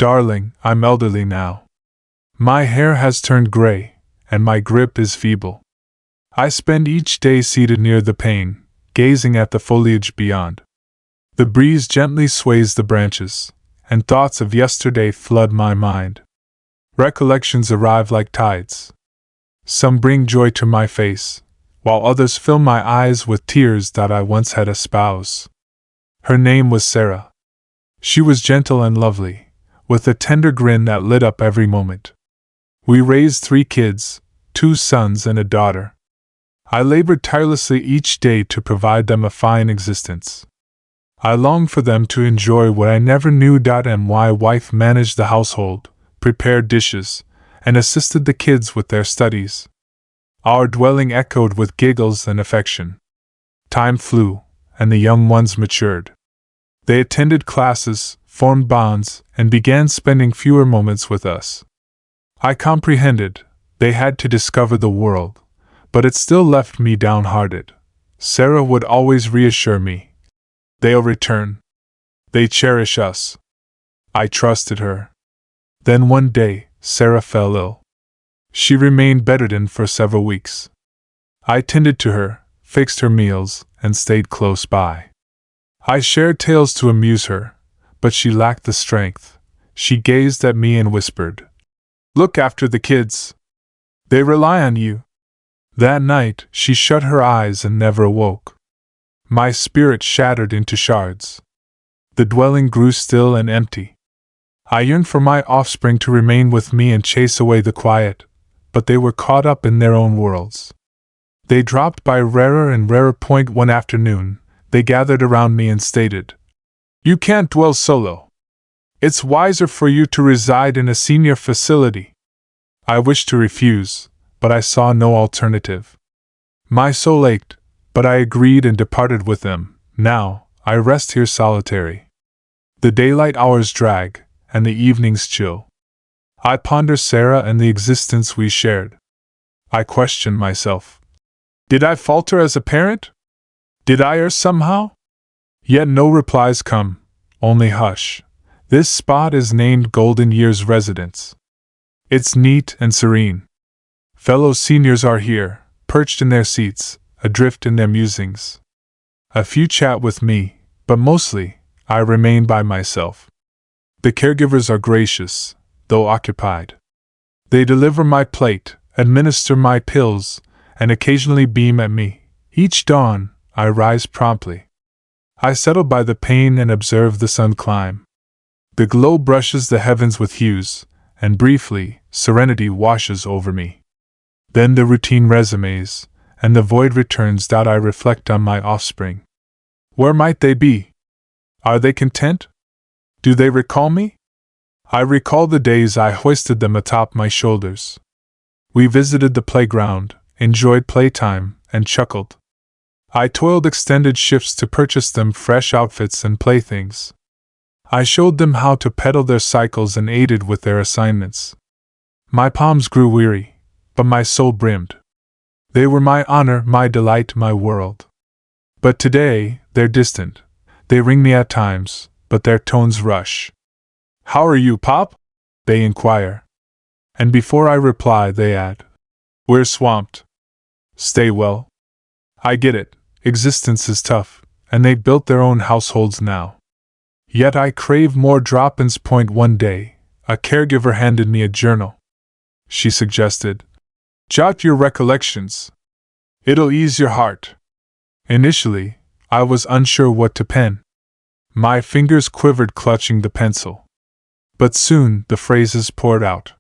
Darling, I'm elderly now. My hair has turned gray, and my grip is feeble. I spend each day seated near the pane, gazing at the foliage beyond. The breeze gently sways the branches, and thoughts of yesterday flood my mind. Recollections arrive like tides. Some bring joy to my face, while others fill my eyes with tears that I once had espoused. Her name was Sarah. She was gentle and lovely, with a tender grin that lit up every moment. We raised 3 kids, 2 sons and a daughter. I labored tirelessly each day to provide them a fine existence. I longed for them to enjoy what I never knew. My wife managed the household, prepared dishes, and assisted the kids with their studies. Our dwelling echoed with giggles and affection. Time flew, and the young ones matured. They attended classes, formed bonds, and began spending fewer moments with us. I comprehended, they had to discover the world, but it still left me downhearted. Sarah would always reassure me. They'll return. They cherish us. I trusted her. Then one day, Sarah fell ill. She remained bedridden for several weeks. I tended to her, fixed her meals, and stayed close by. I shared tales to amuse her, but she lacked the strength. She gazed at me and whispered, "Look after the kids. They rely on you." That night, she shut her eyes and never awoke. My spirit shattered into shards. The dwelling grew still and empty. I yearned for my offspring to remain with me and chase away the quiet, but they were caught up in their own worlds. They dropped by rarer and rarer point. One afternoon, they gathered around me and stated, "You can't dwell solo. It's wiser for you to reside in a senior facility." I wished to refuse, but I saw no alternative. My soul ached, but I agreed and departed with them. Now, I rest here solitary. The daylight hours drag, and the evenings chill. I ponder Sarah and the existence we shared. I question myself. Did I falter as a parent? Did I err somehow? Yet no replies come, only hush. This spot is named Golden Years Residence. It's neat and serene. Fellow seniors are here, perched in their seats, adrift in their musings. A few chat with me, but mostly, I remain by myself. The caregivers are gracious, though occupied. They deliver my plate, administer my pills, and occasionally beam at me. Each dawn, I rise promptly. I settle by the pane and observe the sun climb. The glow brushes the heavens with hues, and briefly, serenity washes over me. Then the routine resumes, and the void returns. I reflect on my offspring. Where might they be? Are they content? Do they recall me? I recall the days I hoisted them atop my shoulders. We visited the playground, enjoyed playtime, and chuckled. I toiled extended shifts to purchase them fresh outfits and playthings. I showed them how to pedal their cycles and aided with their assignments. My palms grew weary, but my soul brimmed. They were my honor, my delight, my world. But today, they're distant. They ring me at times, but their tones rush. "How are you, Pop?" they inquire. And before I reply, they add, "We're swamped." Stay well. I get it, existence is tough, and they've built their own households now. Yet I crave more drop-ins. One day, a caregiver handed me a journal. She suggested, "Jot your recollections. It'll ease your heart." Initially, I was unsure what to pen. My fingers quivered clutching the pencil. But soon the phrases poured out.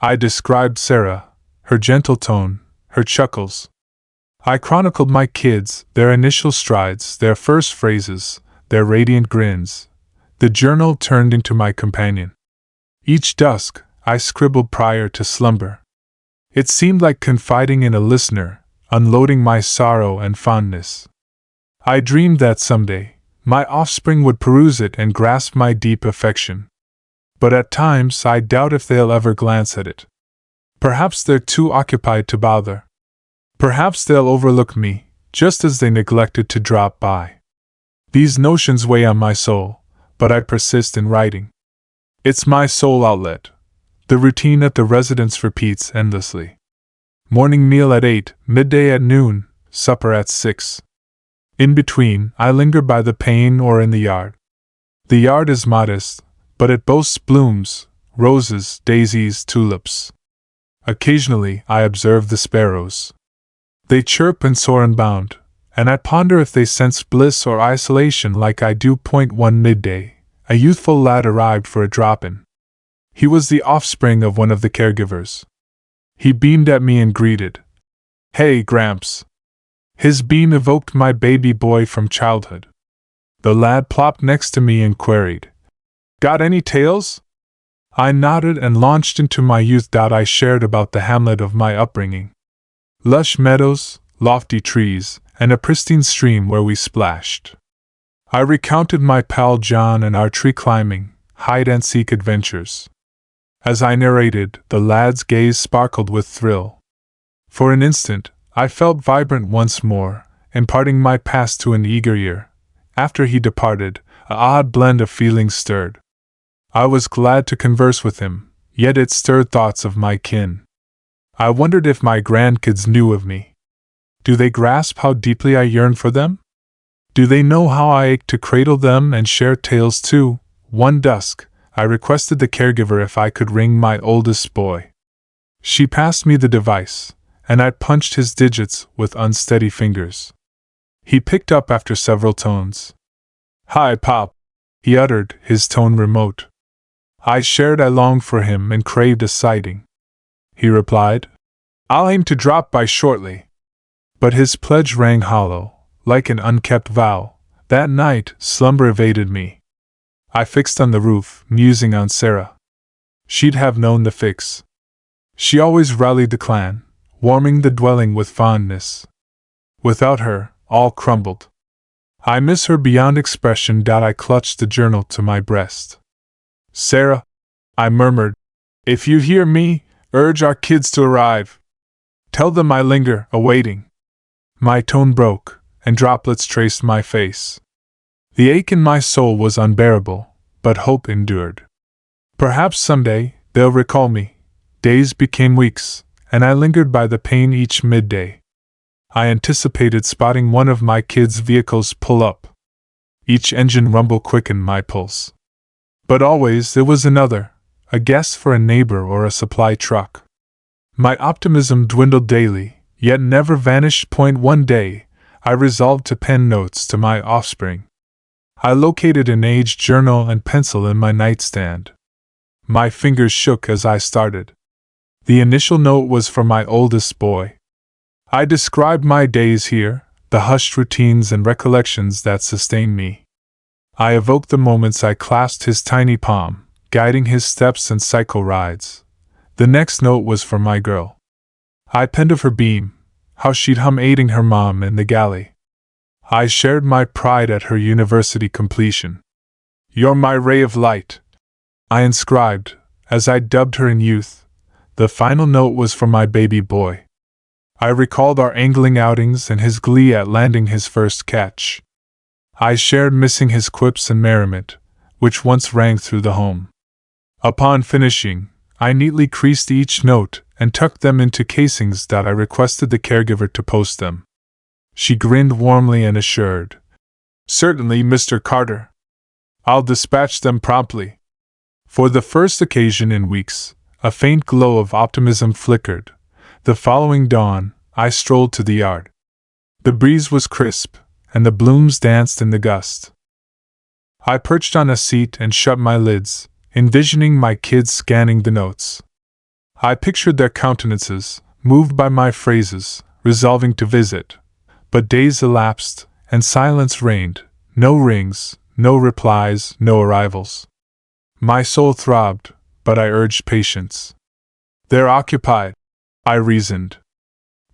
I described Sarah, her gentle tone, her chuckles. I chronicled my kids, their initial strides, their first phrases, their radiant grins. The journal turned into my companion. Each dusk, I scribbled prior to slumber. It seemed like confiding in a listener, unloading my sorrow and fondness. I dreamed that someday, my offspring would peruse it and grasp my deep affection. But at times I doubt if they'll ever glance at it. Perhaps they're too occupied to bother. Perhaps they'll overlook me, just as they neglected to drop by. These notions weigh on my soul, but I persist in writing. It's my sole outlet. The routine at the residence repeats endlessly. Morning meal at 8, midday at noon, supper at 6. In between, I linger by the pane or in the yard. The yard is modest, but it boasts blooms, roses, daisies, tulips. Occasionally, I observe the sparrows. They chirp and soar unbound, and I ponder if they sense bliss or isolation like I do. One midday, a youthful lad arrived for a drop-in. He was the offspring of one of the caregivers. He beamed at me and greeted, "Hey, Gramps." His beam evoked my baby boy from childhood. The lad plopped next to me and queried, "Got any tales?" I nodded and launched into my youth. I shared about the hamlet of my upbringing. Lush meadows, lofty trees, and a pristine stream where we splashed. I recounted my pal John and our tree climbing, hide-and-seek adventures. As I narrated, the lad's gaze sparkled with thrill. For an instant, I felt vibrant once more, imparting my past to an eager ear. After he departed, an odd blend of feelings stirred. I was glad to converse with him, yet it stirred thoughts of my kin. I wondered if my grandkids knew of me. Do they grasp how deeply I yearn for them? Do they know how I ache to cradle them and share tales too? One dusk, I requested the caregiver if I could ring my oldest boy. She passed me the device, and I punched his digits with unsteady fingers. He picked up after several tones. "Hi, Pop," he uttered, his tone remote. I shared I longed for him and craved a sighting. He replied, "I'll aim to drop by shortly." But his pledge rang hollow, like an unkept vow. That night, slumber evaded me. I fixed on the roof, musing on Sarah. She'd have known the fix. She always rallied the clan, warming the dwelling with fondness. Without her, all crumbled. I miss her beyond expression. I clutched the journal to my breast. "Sarah," I murmured, "if you hear me, urge our kids to arrive. Tell them I linger, awaiting." My tone broke, and droplets traced my face. The ache in my soul was unbearable, but hope endured. Perhaps someday they'll recall me. Days became weeks, and I lingered by the pane each midday. I anticipated spotting one of my kids' vehicles pull up. Each engine rumble quickened my pulse. But always there was another, a guess for a neighbor or a supply truck. My optimism dwindled daily, yet never vanished. One day, I resolved to pen notes to my offspring. I located an aged journal and pencil in my nightstand. My fingers shook as I started. The initial note was for my oldest boy. I described my days here, the hushed routines and recollections that sustained me. I evoked the moments I clasped his tiny palm, guiding his steps and cycle rides. The next note was for my girl. I penned of her beam, how she'd hum aiding her mom in the galley. I shared my pride at her university completion. "You're my ray of light," I inscribed, as I dubbed her in youth. The final note was for my baby boy. I recalled our angling outings and his glee at landing his first catch. I shared missing his quips and merriment, which once rang through the home. Upon finishing, I neatly creased each note and tucked them into casings. I requested the caregiver to post them. She grinned warmly and assured, "Certainly, Mr. Carter. I'll dispatch them promptly." For the first occasion in weeks, a faint glow of optimism flickered. The following dawn, I strolled to the yard. The breeze was crisp, and the blooms danced in the gust. I perched on a seat and shut my lids, envisioning my kids scanning the notes. I pictured their countenances, moved by my phrases, resolving to visit. But days elapsed, and silence reigned. No rings, no replies, no arrivals. My soul throbbed, but I urged patience. "They're occupied," I reasoned.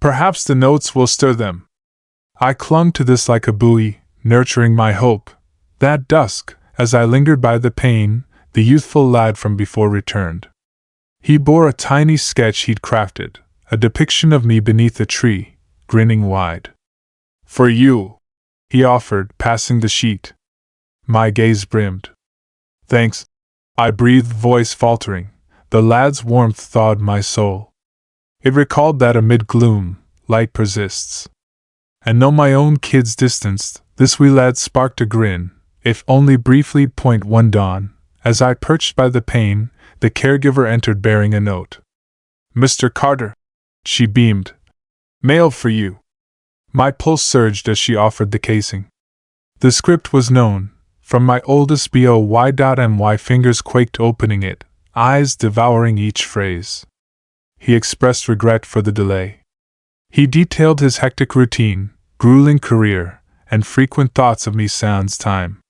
"Perhaps the notes will stir them." I clung to this like a buoy, nurturing my hope. That dusk, as I lingered by the pane, the youthful lad from before returned. He bore a tiny sketch he'd crafted, a depiction of me beneath a tree, grinning wide. "For you," he offered, passing the sheet. My gaze brimmed. "Thanks." I breathed, voice faltering. The lad's warmth thawed my soul. It recalled that amid gloom, light persists. And though my own kids distanced, this wee lad sparked a grin, if only briefly. One dawn, as I perched by the pane, the caregiver entered bearing a note. "Mr. Carter," she beamed. "Mail for you." My pulse surged as she offered the casing. The script was known, from my oldest boy.my fingers quaked opening it, eyes devouring each phrase. He expressed regret for the delay. He detailed his hectic routine, grueling career, and frequent thoughts of me sans time.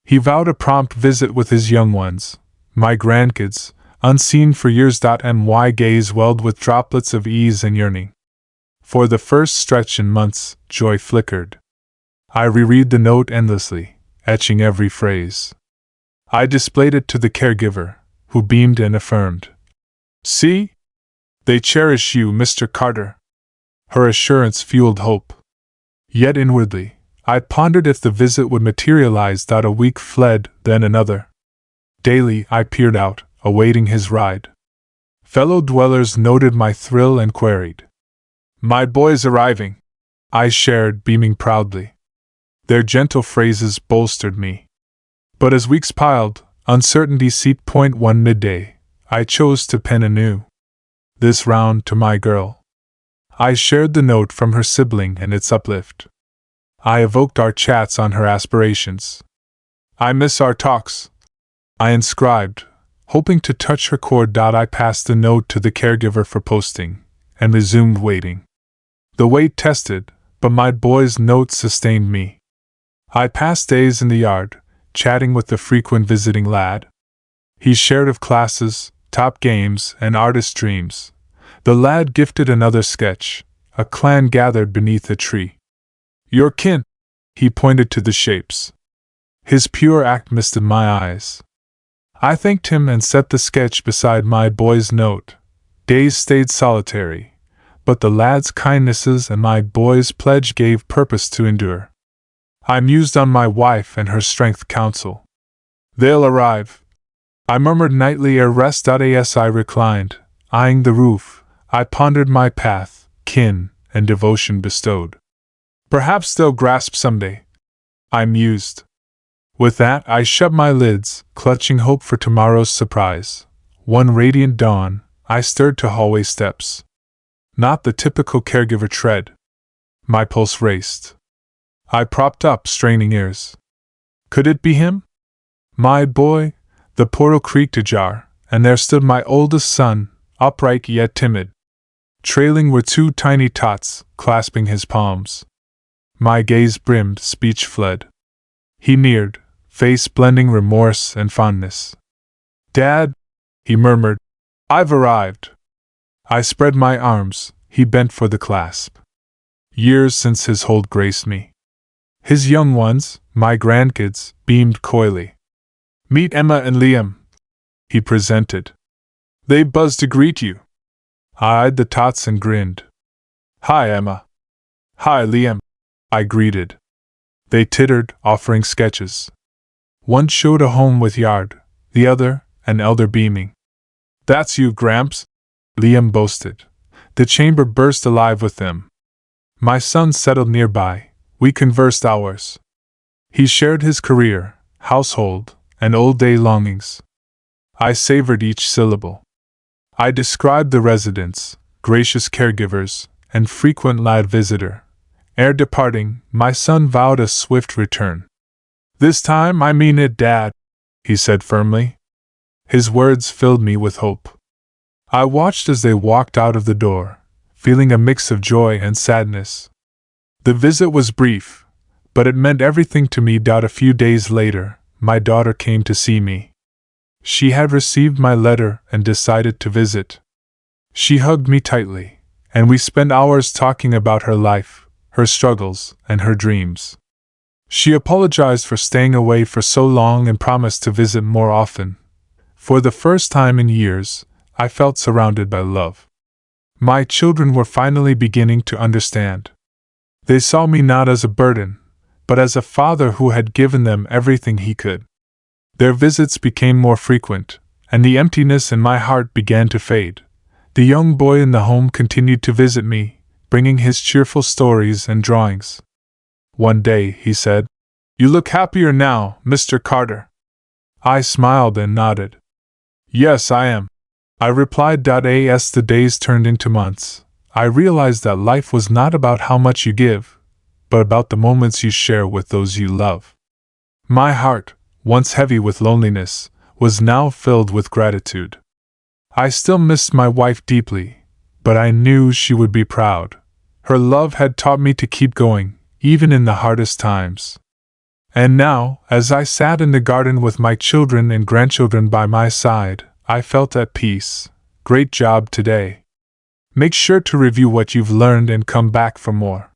He vowed a prompt visit with his young ones, my grandkids, unseen for years. My gaze welled with droplets of ease and yearning. For the first stretch in months, joy flickered. I reread the note endlessly, etching every phrase. I displayed it to the caregiver, who beamed and affirmed. "See? They cherish you, Mr. Carter." Her assurance fueled hope. Yet inwardly, I pondered if the visit would materialize. A week fled, then another. Daily, I peered out, awaiting his ride. Fellow dwellers noted my thrill and queried. "My boy's arriving," I shared, beaming proudly. Their gentle phrases bolstered me. But as weeks piled, uncertainty seeped. One midday, I chose to pen anew. This round to my girl. I shared the note from her sibling and its uplift. I evoked our chats on her aspirations. "I miss our talks," I inscribed, hoping to touch her chord. I passed the note to the caregiver for posting, and resumed waiting. The wait tested, but my boy's note sustained me. I passed days in the yard, chatting with the frequent visiting lad. He shared of classes, top games, and artist dreams. The lad gifted another sketch, a clan gathered beneath a tree. "Your kin," he pointed to the shapes. His pure act misted my eyes. I thanked him and set the sketch beside my boy's note. Days stayed solitary, but the lad's kindnesses and my boy's pledge gave purpose to endure. I mused on my wife and her strength counsel. "They'll arrive," I murmured nightly ere rest. As I reclined, eyeing the roof, I pondered my path, kin, and devotion bestowed. "Perhaps they'll grasp someday," I mused. With that, I shut my lids, clutching hope for tomorrow's surprise. One radiant dawn, I stirred to hallway steps. Not the typical caregiver tread. My pulse raced. I propped up, straining ears. Could it be him? My boy? The portal creaked ajar, and there stood my oldest son, upright yet timid. Trailing were two tiny tots, clasping his palms. My gaze brimmed, speech fled. He neared, face blending remorse and fondness. "Dad," he murmured, "I've arrived." I spread my arms, he bent for the clasp. Years since his hold graced me. His young ones, my grandkids, beamed coyly. "Meet Emma and Liam," he presented. They buzzed to greet you. I eyed the tots and grinned. "Hi, Emma." "Hi, Liam," I greeted. They tittered, offering sketches. One showed a home with yard, the other, an elder beaming. "That's you, Gramps," Liam boasted. The chamber burst alive with them. My son settled nearby. We conversed hours. He shared his career, household, and old-day longings. I savored each syllable. I described the residents, gracious caregivers, and frequent lad visitor. Ere departing, my son vowed a swift return. "This time I mean it, Dad," he said firmly. His words filled me with hope. I watched as they walked out of the door, feeling a mix of joy and sadness. The visit was brief, but it meant everything to me. A few days later, my daughter came to see me. She had received my letter and decided to visit. She hugged me tightly, and we spent hours talking about her life, her struggles, and her dreams. She apologized for staying away for so long and promised to visit more often. For the first time in years, I felt surrounded by love. My children were finally beginning to understand. They saw me not as a burden, but as a father who had given them everything he could. Their visits became more frequent, and the emptiness in my heart began to fade. The young boy in the home continued to visit me, bringing his cheerful stories and drawings. One day, he said, "You look happier now, Mr. Carter." I smiled and nodded. "Yes, I am," I replied. As the days turned into months, I realized that life was not about how much you give, but about the moments you share with those you love. My heart, once heavy with loneliness, was now filled with gratitude. I still missed my wife deeply, but I knew she would be proud. Her love had taught me to keep going, even in the hardest times. And now, as I sat in the garden with my children and grandchildren by my side, I felt at peace. Great job today. Make sure to review what you've learned and come back for more.